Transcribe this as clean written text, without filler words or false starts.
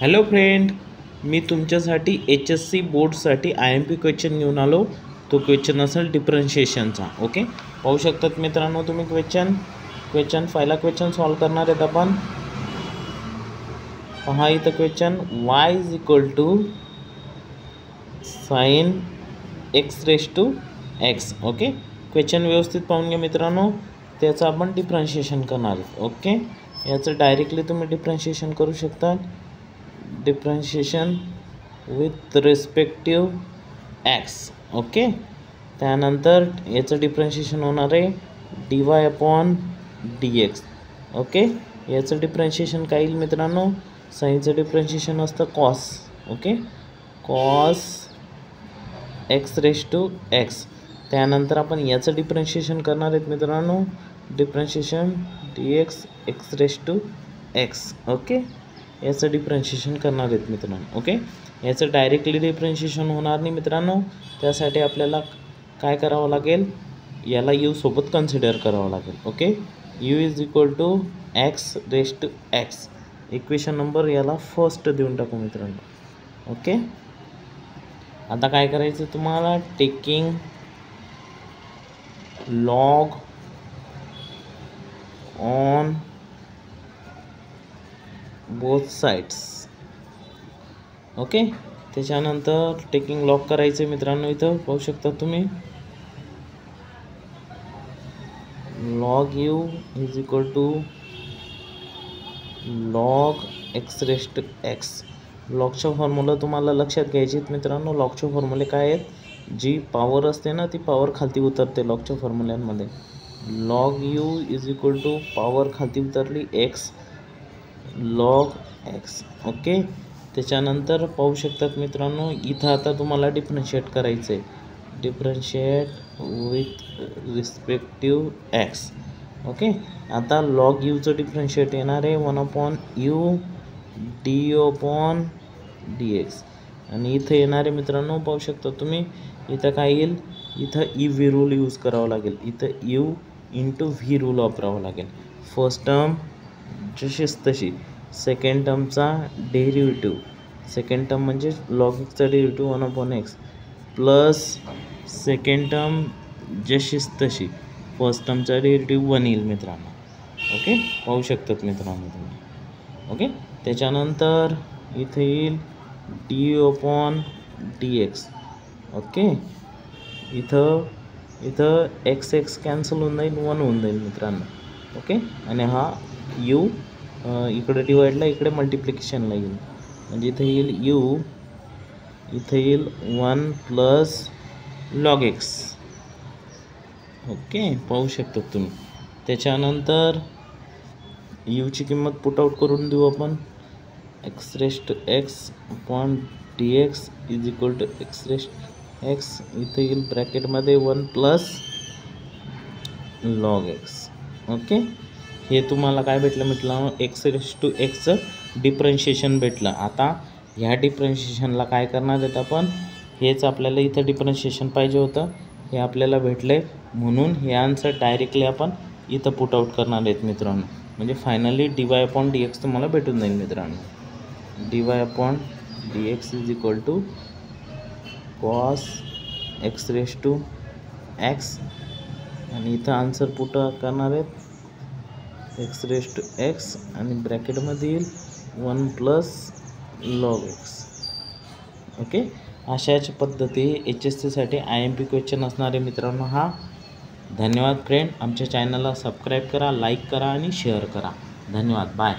Hello friend, मी तुमच्यासाठी HSC बोर्डसाठी IMP question घेऊन आलो। तो क्वेश्चन असेल डिफरन्शिएशनचा। ओके, पाहू शकतात मित्रांनो तुम्ही क्वेश्चन पहिला क्वेश्चन सॉल्व करणार आहेत आपण। पहा इथं question y is equal to sine x raise to x। Okay, question व्यवस्थित पाहून घ्या मित्रांनो, त्याचं आपण डिफरन्शिएशन करणार आहोत। ओके, याचं डायरेक्टली तुम्ही डिफरन्शिएशन करू शकता। Differentiation with respective x। Okay, त्यानंतर याचं डिफरन्शिएशन होणार आहे dy/dx। ओके, याचं डिफरन्शिएशन काय येईल मित्रांनो, साईनचं डिफरन्शिएशन असतं cos. Okay, cos x raise to x। त्यानंतर आपण याचं डिफरन्शिएशन करणार आहेत मित्रांनो, differentiation dx x raise to x। Okay, याचं डिफरन्शिएशन करणार आहेत मित्रांनो। ओके, याचं डायरेक्टली डिफरन्शिएशन होणार नाही मित्रांनो, त्यासाठी आपल्याला काय करावं लागेल, याला u सोबत कन्सिडर करावं लागेल। Okay, u is equal to x raise to x। Equation number याला फर्स्ट देऊन टाकू मित्रांनो। ओके, आता काय करायचं तुम्हाला, taking log on both sides. Okay, त्याच्यानंतर टेकिंग लॉग करायचं मित्रांनो, इथं पाहू शकता तुम्ही log u is equal to log x raise to x। लॉगच्या फॉर्म्युला तुम्हाला लक्षात घ्यायचे आहेत मित्रांनो। लॉगचे फॉर्म्युले काय आहेत, जी पॉवर असते ना ती पॉवर खालती उतरते लॉगच्या फॉर्म्युल्यांमध्ये। Log u is equal to power खालती उतरली x लॉग x। ओके, त्याच्यानंतर पाहू शकतात मित्रांनो, इथं आता तुम्हाला डिफरन्शिएट करायचं आहे, differentiate with respective x। Okay, आता लॉग यूचं डिफरन्शिएट येणार आहे 1/u du/dx। आणि इथं येणार आहे मित्रांनो, पाहू शकता तुम्ही इथं काय येईल, इथं v रूल यूज करावं लागेल, इथं u इंटू v रूल वापरावं लागेल। फर्स्ट टर्म जशीच तशी, सेकंड टर्मचा डेरिव्हेटिव्ह, सेकंड टर्म म्हणजे लॉग एक्सचा derivative 1/x plus second term जशीच तशी, फर्स्ट टर्मचा डेरिव्हेटिव्ह 1 येईल मित्रांनो। ओके, पाहू शकतात मित्रांनो तुम्ही। ओके, त्याच्यानंतर इथे येईल du/dx। ओके, इथं x कॅन्सल होऊन जाईल, 1 होऊन जाईल मित्रांनो। ओके, आणि हा u इकडे डिवाइडला, इकडे मल्टिप्लिकेशनला येईल, म्हणजे इथे येईल u, इथे येईल 1 प्लस लॉग x। ओके, पाहू शकता तुम्ही। त्याच्यानंतर यूची किंमत पुट आउट करून देऊ आपण, x raise to x upon dx is equal to x raise x, इथे येईल ब्रॅकेटमध्ये 1 प्लस लॉग x। ओके, हे तुम्हाला काय भेटलं म्हटलं, x रेज टू xचं डिफरन्शिएशन भेटलं। आता ह्या डिफरन्शिएशनला काय करणार आहेत आपण, हेच आपल्याला इथं डिफरन्शिएशन पाहिजे होतं, हे आपल्याला भेटले, म्हणून हे आन्सर डायरेक्टली आपण इथं पुट आउट करणार आहेत मित्रांनो। म्हणजे फायनली dy/dx तुम्हाला भेटून जाईल मित्रांनो। dy/dx is equal to cos x raise to x, आणि इथं आन्सर पुट करणार आहेत x रेज टू x, आणि ब्रॅकेटमध्ये येईल 1 प्लस लॉग x। ओके, अशाच पद्धती HSCसाठी IMP क्वेश्चन असणारे मित्रांनो हा। धन्यवाद फ्रेंड, आमच्या चॅनलला सबस्क्राईब करा, लाईक करा आणि शेअर करा। धन्यवाद, बाय।